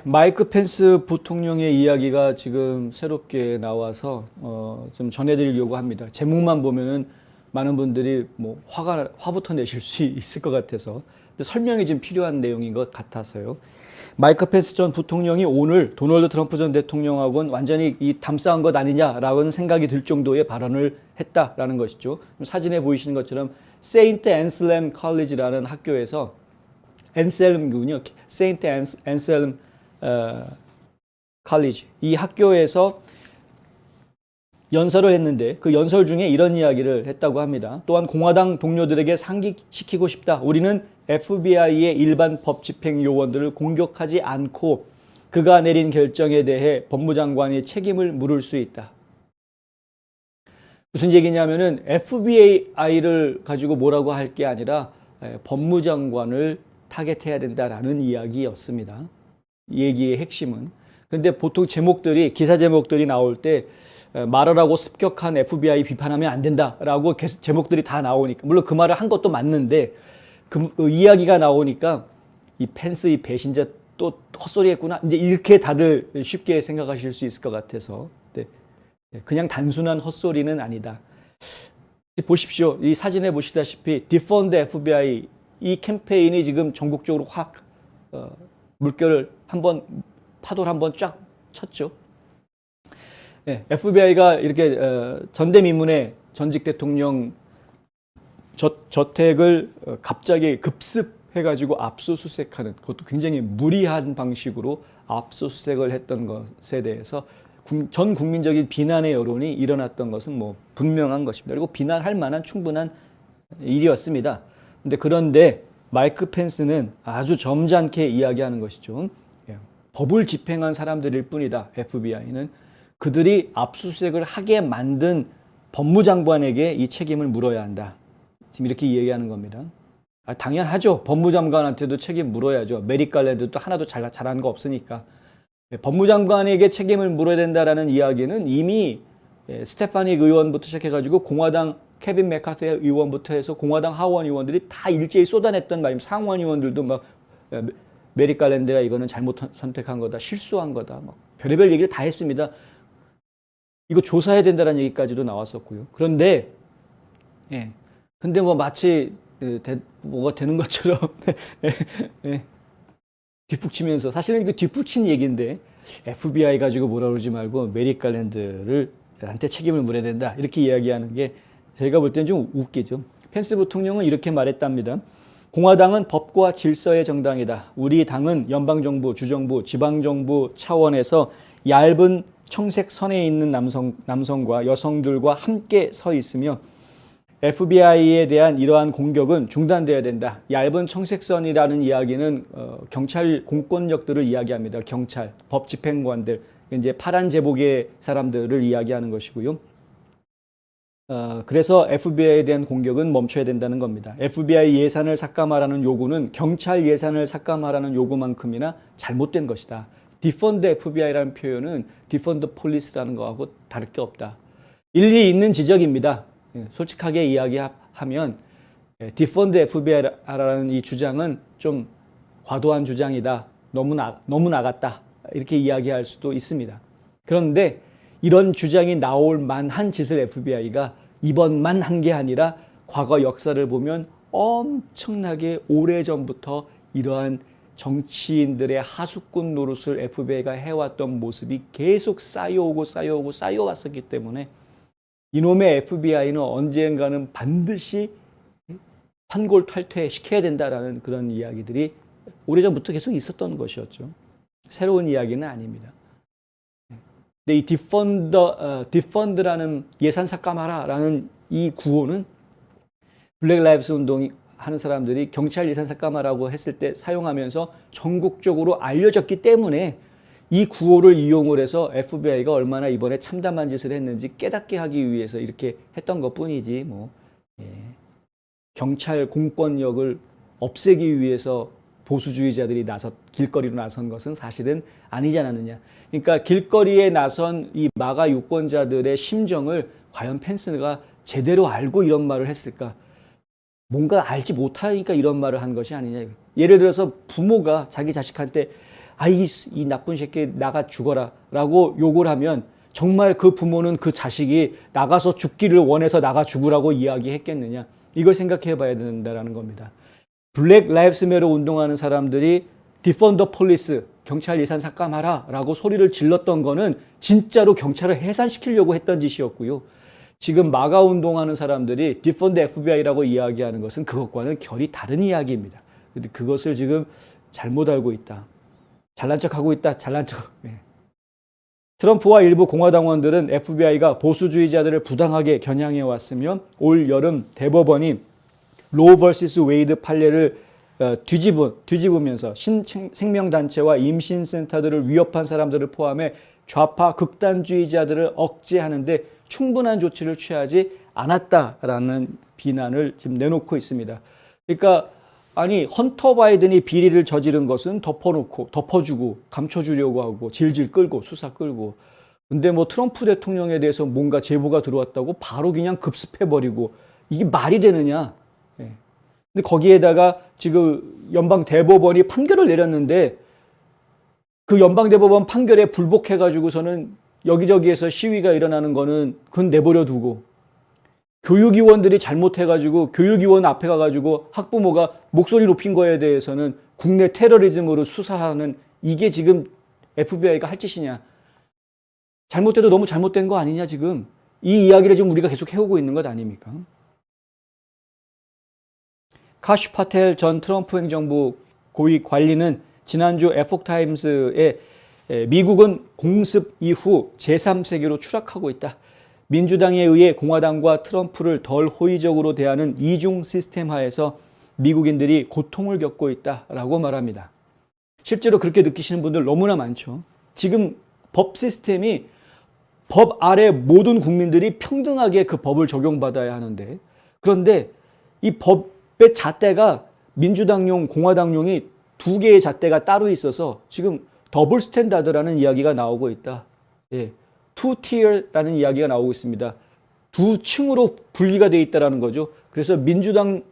마이크 펜스 부통령의 이야기가 지금 새롭게 나와서 좀 전해드리려고 합니다. 제목만 보면은 많은 분들이 뭐 화부터 내실 수 있을 것 같아서 설명이 좀 필요한 내용인 것 같아서요. 마이크 펜스 전 부통령이 오늘 도널드 트럼프 전 대통령하고는 완전히 이 담싸운 것 아니냐라는 생각이 들 정도의 발언을 했다라는 것이죠. 사진에 보이시는 것처럼 세인트 앤셀렘 컬리지라는 학교에서 앤셀름군요. 세인트 앤셀름 컬리지 이 학교에서 연설을 했는데 그 연설 중에 이런 이야기를 했다고 합니다. 또한 공화당 동료들에게 상기시키고 싶다. 우리는 FBI의 일반 법 집행 요원들을 공격하지 않고 그가 내린 결정에 대해 법무장관이 책임을 물을 수 있다. 무슨 얘기냐면은 FBI를 가지고 뭐라고 할 게 아니라 법무장관을 타겟해야 된다라는 이야기였습니다. 이 얘기의 핵심은. 그런데 보통 제목들이 기사 제목들이 나올 때 말하라고 습격한 FBI 비판하면 안 된다라고 제목들이 다 나오니까 물론 그 말을 한 것도 맞는데 그 이야기가 나오니까 이 펜스 이 배신자 또 헛소리했구나 이제 이렇게 다들 쉽게 생각하실 수 있을 것 같아서 네. 그냥 단순한 헛소리는 아니다. 보십시오. 이 사진에 보시다시피 Defund FBI 이 캠페인이 지금 전국적으로 확 물결을 한번 파도를 한번 쫙 쳤죠. 네, FBI가 이렇게 전대미문의 전직 대통령 저택을 갑자기 급습해가지고 압수수색하는 그것도 굉장히 무리한 방식으로 압수수색을 했던 것에 대해서 전 국민적인 비난의 여론이 일어났던 것은 뭐 분명한 것입니다. 그리고 비난할 만한 충분한 일이었습니다. 그런데 마이크 펜스는 아주 점잖게 이야기하는 것이죠. 법을 집행한 사람들일 뿐이다. FBI는 그들이 압수수색을 하게 만든 법무장관에게 이 책임을 물어야 한다. 지금 이렇게 얘기하는 겁니다. 당연하죠. 법무장관한테도 책임 물어야죠. 메릭 갈랜드도 하나도 잘한 거 없으니까. 법무장관에게 책임을 물어야 된다라는 이야기는 이미 스테파닉 의원부터 시작해가지고 공화당 케빈 맥카티 의원부터 해서 공화당 하원 의원들이 다 일제히 쏟아냈던 말입니다. 상원 의원들도 막 메릭 갈랜드가 이거는 잘못 선택한 거다, 실수한 거다, 막 별의별 얘기를 다 했습니다. 이거 조사해야 된다는 얘기까지도 나왔었고요. 그런데 근데 뭐 마치 뭐가 되는 것처럼 뒷북치면서 사실은 이거 뒷북친 얘기인데 FBI 가지고 뭐라 그러지 말고 메릭 갈랜드한테 책임을 물어야 된다 이렇게 이야기하는 게 제가 볼 때는 좀 웃기죠. 펜스 부통령은 이렇게 말했답니다. 공화당은 법과 질서의 정당이다. 우리 당은 연방정부, 주정부, 지방정부 차원에서 얇은 청색 선에 있는 남성과 여성들과 함께 서 있으며 FBI에 대한 이러한 공격은 중단돼야 된다. 얇은 청색선이라는 이야기는 경찰 공권력들을 이야기합니다. 경찰, 법 집행관들, 이제 파란 제복의 사람들을 이야기하는 것이고요. 그래서 FBI에 대한 공격은 멈춰야 된다는 겁니다. FBI 예산을 삭감하라는 요구는 경찰 예산을 삭감하라는 요구만큼이나 잘못된 것이다. Defund FBI라는 표현은 Defund Police라는 거하고 다를 게 없다. 일리 있는 지적입니다. 솔직하게 이야기하면 Defund FBI라는 이 주장은 좀 과도한 주장이다. 너무 나갔다. 이렇게 이야기할 수도 있습니다. 그런데 이런 주장이 나올 만한 짓을 FBI가 이번만 한 게 아니라 과거 역사를 보면 엄청나게 오래전부터 이러한 정치인들의 하수꾼 노릇을 FBI가 해왔던 모습이 계속 쌓여왔었기 때문에 이놈의 FBI는 언젠가는 반드시 환골탈퇴시켜야 된다라는 그런 이야기들이 오래전부터 계속 있었던 것이었죠. 새로운 이야기는 아닙니다. 근데 이 디펀드라는 예산 삭감하라라는 이 구호는 블랙 라이브스 운동 하는 사람들이 경찰 예산 삭감하라고 했을 때 사용하면서 전국적으로 알려졌기 때문에 이 구호를 이용을 해서 FBI가 얼마나 이번에 참담한 짓을 했는지 깨닫게 하기 위해서 이렇게 했던 것뿐이지 경찰 공권력을 없애기 위해서 보수주의자들이 길거리로 나선 것은 사실은 아니지 않았느냐. 그러니까 길거리에 나선 이 마가 유권자들의 심정을 과연 펜스가 제대로 알고 이런 말을 했을까? 뭔가 알지 못하니까 이런 말을 한 것이 아니냐. 예를 들어서 부모가 자기 자식한테 이 나쁜 새끼 나가 죽어라 라고 욕을 하면 정말 그 부모는 그 자식이 나가서 죽기를 원해서 나가 죽으라고 이야기했겠느냐. 이걸 생각해 봐야 된다는 겁니다. 블랙 라이브스 매터 운동하는 사람들이 디펀더 폴리스, 경찰 예산 삭감하라 라고 소리를 질렀던 거는 진짜로 경찰을 해산시키려고 했던 짓이었고요. 지금 마가 운동하는 사람들이 디펀드 FBI라고 이야기하는 것은 그것과는 결이 다른 이야기입니다. 근데 그것을 지금 잘못 알고 있다. 잘난 척하고 있다. 잘난 척. 네. 트럼프와 일부 공화당원들은 FBI가 보수주의자들을 부당하게 겨냥해 왔으며 올 여름 대법원이 로 vs 웨이드 판례를 뒤집으면서 신생명단체와 임신센터들을 위협한 사람들을 포함해 좌파 극단주의자들을 억제하는데 충분한 조치를 취하지 않았다라는 비난을 지금 내놓고 있습니다. 그러니까 아니 헌터 바이든이 비리를 저지른 것은 덮어주고 감춰주려고 하고 질질 끌고 수사 끌고 근데 뭐 트럼프 대통령에 대해서 뭔가 제보가 들어왔다고 바로 그냥 급습해버리고 이게 말이 되느냐. 예. 근데 거기에다가 지금 연방 대법원이 판결을 내렸는데 그 연방 대법원 판결에 불복해가지고서는 여기저기에서 시위가 일어나는 거는 그건 내버려 두고 교육위원들이 잘못해가지고 교육위원 앞에 가가지고 학부모가 목소리 높인 거에 대해서는 국내 테러리즘으로 수사하는 이게 지금 FBI가 할 짓이냐. 잘못돼도 너무 잘못된 거 아니냐 지금. 이 이야기를 지금 우리가 계속 해오고 있는 것 아닙니까? 카시 파텔 전 트럼프 행정부 고위 관리는 지난주 에포크타임스에 미국은 공습 이후 제3세계로 추락하고 있다. 민주당에 의해 공화당과 트럼프를 덜 호의적으로 대하는 이중 시스템 하에서 미국인들이 고통을 겪고 있다라고 말합니다. 실제로 그렇게 느끼시는 분들 너무나 많죠. 지금 법 시스템이 법 아래 모든 국민들이 평등하게 그 법을 적용받아야 하는데 그런데 이 법의 잣대가 민주당용, 공화당용이 두 개의 잣대가 따로 있어서 지금 더블 스탠다드라는 이야기가 나오고 있다. 예. 투 티어라는 이야기가 나오고 있습니다. 두 층으로 분리가 되어 있다는 거죠. 그래서 민주당을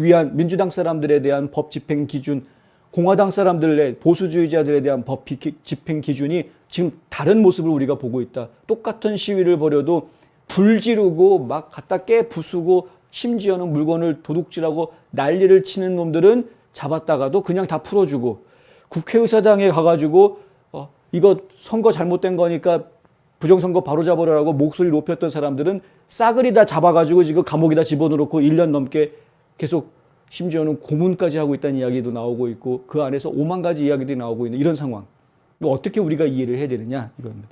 위한 민주당 사람들에 대한 법 집행 기준, 공화당 사람들의 보수주의자들에 대한 법 집행 기준이 지금 다른 모습을 우리가 보고 있다. 똑같은 시위를 벌여도 불 지르고 막 갖다 깨 부수고 심지어는 물건을 도둑질하고 난리를 치는 놈들은 잡았다가도 그냥 다 풀어주고 국회의사당에 가가지고 이거 선거 잘못된 거니까 부정선거 바로잡으라고 목소리 높였던 사람들은 싸그리 다 잡아가지고 지금 감옥에다 집어넣고 1년 넘게 계속 심지어는 고문까지 하고 있다는 이야기도 나오고 있고 그 안에서 5만 가지 이야기들이 나오고 있는 이런 상황. 이거 어떻게 우리가 이해를 해야 되느냐 이겁니다.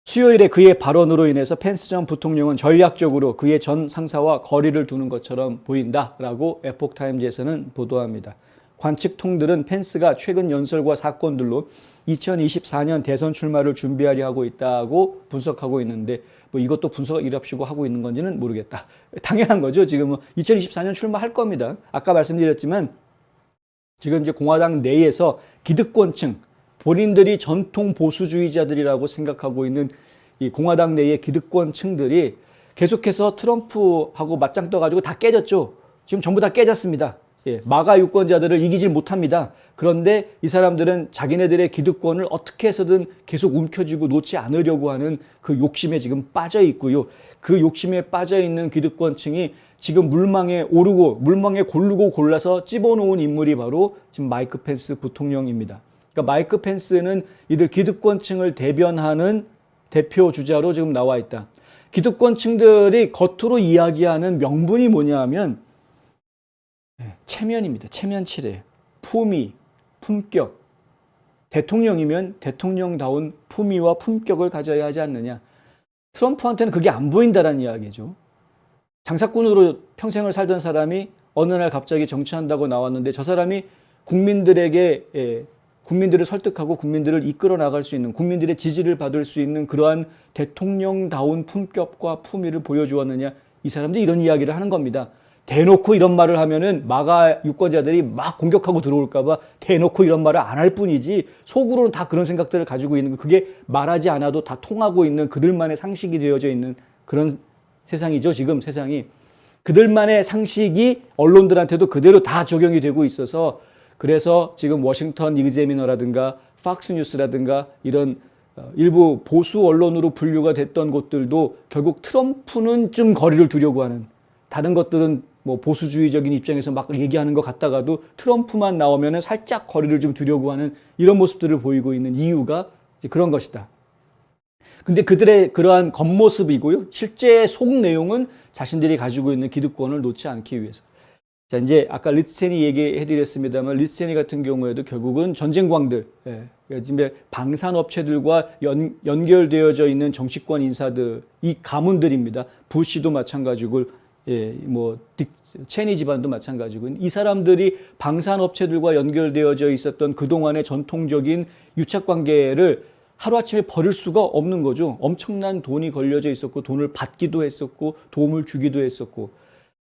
수요일에 그의 발언으로 인해서 펜스 전 부통령은 전략적으로 그의 전 상사와 거리를 두는 것처럼 보인다라고 에포크타임즈에서는 보도합니다. 관측통들은 펜스가 최근 연설과 사건들로 2024년 대선 출마를 준비하려 하고 있다고 분석하고 있는데 뭐 이것도 분석을 이랍시고 하고 있는 건지는 모르겠다. 당연한 거죠. 지금은 2024년 출마할 겁니다. 아까 말씀드렸지만 지금 이제 공화당 내에서 기득권층, 본인들이 전통 보수주의자들이라고 생각하고 있는 이 공화당 내의 기득권층들이 계속해서 트럼프하고 맞짱 떠가지고 다 깨졌죠. 지금 전부 다 깨졌습니다. 예, 마가 유권자들을 이기질 못합니다. 그런데 이 사람들은 자기네들의 기득권을 어떻게 해서든 계속 움켜쥐고 놓지 않으려고 하는 그 욕심에 지금 빠져 있고요. 그 욕심에 빠져 있는 기득권층이 지금 물망에 오르고 물망에 고르고 골라서 집어놓은 인물이 바로 지금 마이크 펜스 부통령입니다. 그러니까 마이크 펜스는 이들 기득권층을 대변하는 대표 주자로 지금 나와 있다. 기득권층들이 겉으로 이야기하는 명분이 뭐냐 하면 체면입니다. 체면치레, 품위, 품격. 대통령이면 대통령다운 품위와 품격을 가져야 하지 않느냐. 트럼프한테는 그게 안 보인다는 이야기죠. 장사꾼으로 평생을 살던 사람이 어느 날 갑자기 정치한다고 나왔는데 저 사람이 국민들에게 국민들을 설득하고 국민들을 이끌어 나갈 수 있는 국민들의 지지를 받을 수 있는 그러한 대통령다운 품격과 품위를 보여주었느냐. 이 사람들이 이런 이야기를 하는 겁니다. 대놓고 이런 말을 하면은 마가 유권자들이 막 공격하고 들어올까봐 대놓고 이런 말을 안 할 뿐이지 속으로는 다 그런 생각들을 가지고 있는 거 그게 말하지 않아도 다 통하고 있는 그들만의 상식이 되어져 있는 그런 세상이죠. 지금 세상이. 그들만의 상식이 언론들한테도 그대로 다 적용이 되고 있어서 그래서 지금 워싱턴 이그제미너라든가 팍스뉴스라든가 이런 일부 보수 언론으로 분류가 됐던 곳들도 결국 트럼프는 좀 거리를 두려고 하는, 다른 것들은 뭐 보수주의적인 입장에서 막 얘기하는 것 같다가도 트럼프만 나오면은 살짝 거리를 좀 두려고 하는 이런 모습들을 보이고 있는 이유가 그런 것이다. 근데 그들의 그러한 겉모습이고요. 실제 속 내용은 자신들이 가지고 있는 기득권을 놓지 않기 위해서. 자, 이제 아까 리츠체니 얘기해드렸습니다만 리츠체니 같은 경우에도 결국은 전쟁광들, 지금 방산업체들과 연결되어져 있는 정치권 인사들, 이 가문들입니다. 부시도 마찬가지고, 체니 집안도 마찬가지고, 이 사람들이 방산업체들과 연결되어져 있었던 그동안의 전통적인 유착관계를 하루아침에 버릴 수가 없는 거죠. 엄청난 돈이 걸려져 있었고, 돈을 받기도 했었고, 도움을 주기도 했었고,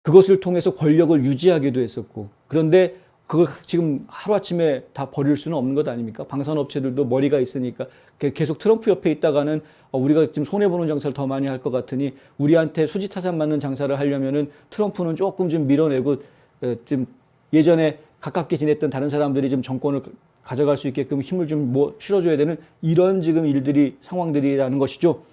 그것을 통해서 권력을 유지하기도 했었고, 그런데 그걸 지금 하루아침에 다 버릴 수는 없는 것 아닙니까? 방산업체들도 머리가 있으니까 계속 트럼프 옆에 있다가는 우리가 지금 손해보는 장사를 더 많이 할 것 같으니 우리한테 수지타산 맞는 장사를 하려면은 트럼프는 조금 좀 밀어내고 좀 예전에 가깝게 지냈던 다른 사람들이 좀 정권을 가져갈 수 있게끔 힘을 좀 실어줘야 되는 이런 지금 상황들이라는 것이죠.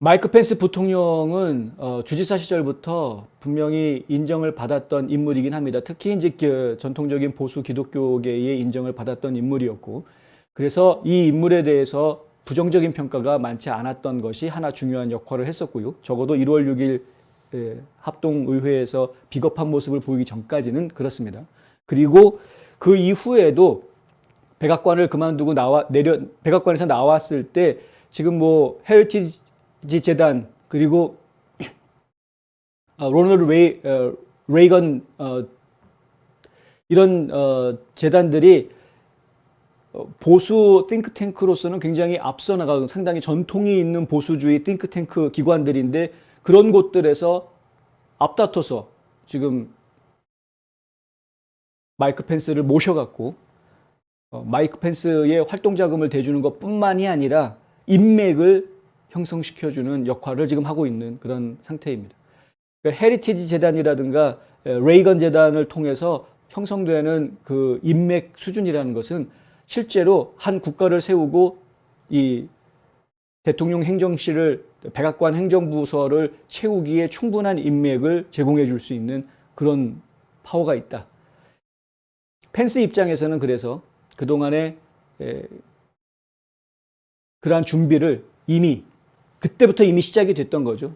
마이크 펜스 부통령은 주지사 시절부터 분명히 인정을 받았던 인물이긴 합니다. 특히 이제 전통적인 보수 기독교계의 인정을 받았던 인물이었고, 그래서 이 인물에 대해서 부정적인 평가가 많지 않았던 것이 하나 중요한 역할을 했었고요. 적어도 1월 6일 합동의회에서 비겁한 모습을 보이기 전까지는 그렇습니다. 그리고 그 이후에도 백악관을 그만두고 백악관에서 나왔을 때 지금 뭐 헤리티지 재단, 그리고 로널드 레이건 이런 재단들이 보수 띵크탱크로서는 굉장히 앞서 나가고 상당히 전통이 있는 보수주의 띵크탱크 기관들인데, 그런 곳들에서 앞다퉈서 지금 마이크 펜스를 모셔갖고 마이크 펜스의 활동 자금을 대주는 것뿐만이 아니라 인맥을 형성시켜주는 역할을 지금 하고 있는 그런 상태입니다. 그러니까 헤리티지 재단이라든가 레이건 재단을 통해서 형성되는 그 인맥 수준이라는 것은 실제로 한 국가를 세우고 이 대통령 행정실을, 백악관 행정부서를 채우기에 충분한 인맥을 제공해 줄 수 있는 그런 파워가 있다. 펜스 입장에서는 그래서 그동안에 그러한 준비를 그때부터 이미 시작이 됐던 거죠.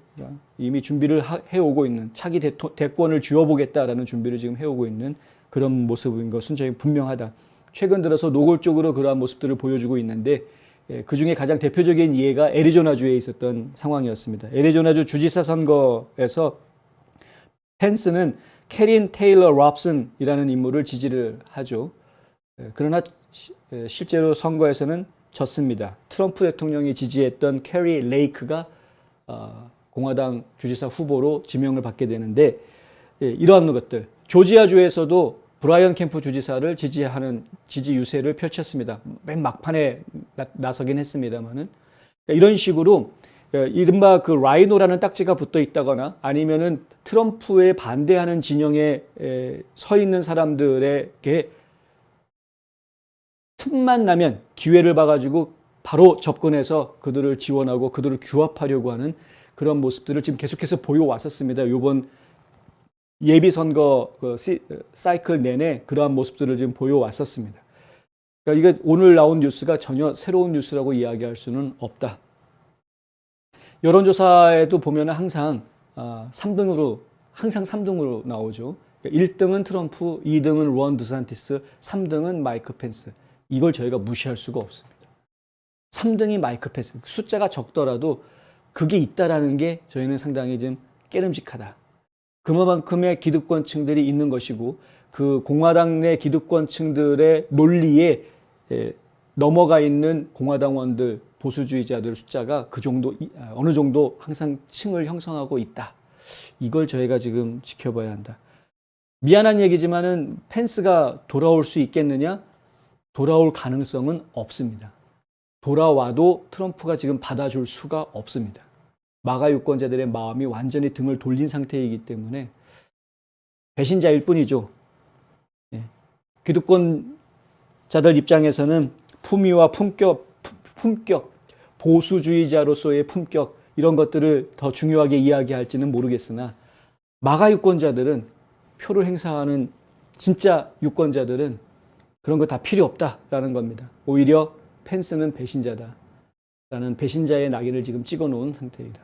이미 준비를 해오고 있는, 차기 대권을 쥐어보겠다라는 준비를 지금 해오고 있는 그런 모습인 것은 저희 분명하다. 최근 들어서 노골적으로 그러한 모습들을 보여주고 있는데, 그 중에 가장 대표적인 예가 애리조나주에 있었던 상황이었습니다. 애리조나주 주지사 선거에서 펜스는 캐린 테일러 롭슨이라는 인물을 지지를 하죠. 그러나 실제로 선거에서는 졌습니다. 트럼프 대통령이 지지했던 캐리 레이크가 공화당 주지사 후보로 지명을 받게 되는데, 이러한 것들, 조지아주에서도 브라이언 캠프 주지사를 지지하는 지지 유세를 펼쳤습니다. 맨 막판에 나서긴 했습니다만은, 이런 식으로 이른바 그 라이노라는 딱지가 붙어 있다거나 아니면은 트럼프에 반대하는 진영에 서 있는 사람들에게 틈만 나면 기회를 봐가지고 바로 접근해서 그들을 지원하고 그들을 규합하려고 하는 그런 모습들을 지금 계속해서 보여왔었습니다. 이번 예비선거 사이클 내내 그러한 모습들을 지금 보여왔었습니다. 그러니까 이게 오늘 나온 뉴스가 전혀 새로운 뉴스라고 이야기할 수는 없다. 여론조사에도 보면 항상 3등으로 나오죠. 1등은 트럼프, 2등은 론 드산티스, 3등은 마이크 펜스. 이걸 저희가 무시할 수가 없습니다. 3등이 마이크 펜스. 숫자가 적더라도 그게 있다라는 게 저희는 상당히 좀 깨름직하다. 그만큼의 기득권층들이 있는 것이고, 그 공화당 내 기득권층들의 논리에 넘어가 있는 공화당원들, 보수주의자들 숫자가 어느 정도 항상 층을 형성하고 있다. 이걸 저희가 지금 지켜봐야 한다. 미안한 얘기지만은 펜스가 돌아올 수 있겠느냐? 돌아올 가능성은 없습니다. 돌아와도 트럼프가 지금 받아줄 수가 없습니다. 마가 유권자들의 마음이 완전히 등을 돌린 상태이기 때문에 배신자일 뿐이죠. 기득권자들 입장에서는 품위와 품격, 보수주의자로서의 품격 이런 것들을 더 중요하게 이야기할지는 모르겠으나 마가 유권자들은 표를 행사하는 진짜 유권자들은 그런 거 다 필요 없다라는 겁니다. 오히려 펜스는 배신자다라는 배신자의 낙인을 지금 찍어놓은 상태이다.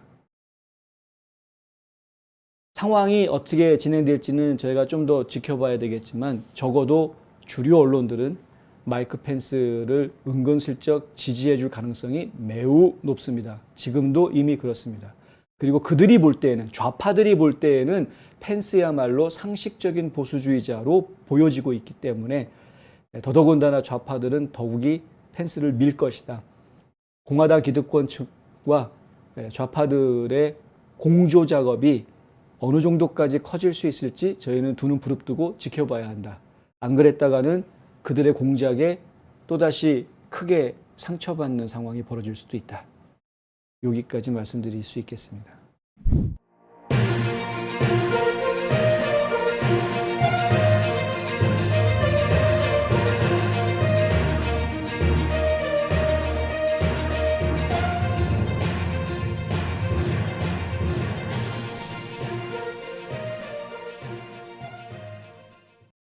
상황이 어떻게 진행될지는 저희가 좀 더 지켜봐야 되겠지만 적어도 주류 언론들은 마이크 펜스를 은근슬쩍 지지해 줄 가능성이 매우 높습니다. 지금도 이미 그렇습니다. 그리고 그들이 볼 때에는, 좌파들이 볼 때에는 펜스야말로 상식적인 보수주의자로 보여지고 있기 때문에 더더군다나 좌파들은 더욱이 펜스를 밀 것이다. 공화당 기득권 측과 좌파들의 공조 작업이 어느 정도까지 커질 수 있을지 저희는 두 눈 부릅뜨고 지켜봐야 한다. 안 그랬다가는 그들의 공작에 또다시 크게 상처받는 상황이 벌어질 수도 있다. 여기까지 말씀드릴 수 있겠습니다.